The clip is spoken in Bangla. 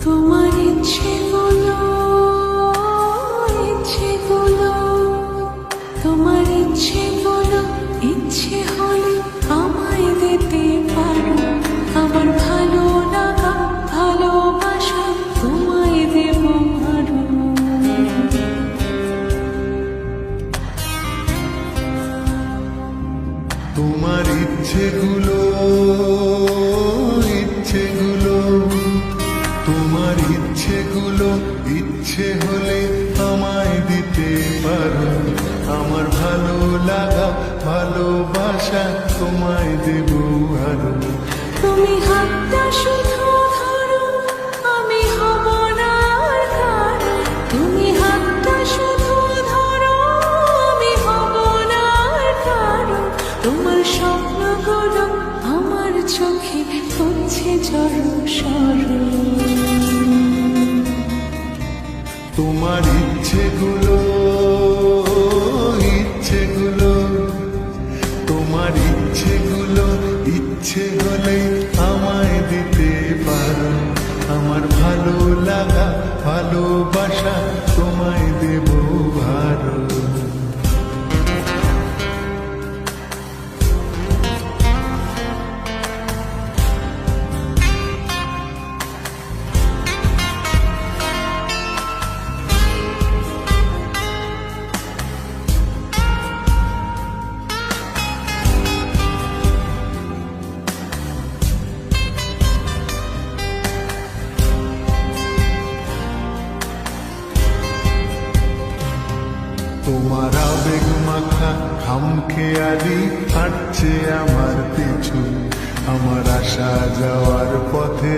তোমার ইচ্ছেগুলো, ইচ্ছেগুলো, তোমার ইচ্ছেগুলো, ইচ্ছে হলে আমায় দিতে পারো। আমার ভালো লাগা, ভালোবাসা তোমায় দেব আরো। তোমার ইচ্ছেগুলো, ইচ্ছেগুলো, তোমার ইচ্ছেগুলো, ইচ্ছে হলে আমায় দিতে পারো। আমার ভালো লাগা, ভালোবাসা তোমায় দেব আরো। তুমি হাতটা শুধু ধরো, আমি হব না আর কারো। তুমি হাতটা শুধু ধরো, আমি হব না আর কারো। তোমার স্বপ্নগুলো আমার চোখে পড়ছে জড়সড়। তোমার ইচ্ছেগুলো, ইচ্ছেগুলো, তোমার ইচ্ছেগুলো, ইচ্ছে হলে আমায় দিতে পারো। আমার ভালো লাগা, ভালোবাসা তোমায় দেব আরো। তোমার আবেগ মাখা খামখেয়ালি হাঁটছে আমার পিছু। আমার আসা যাওয়ার পথে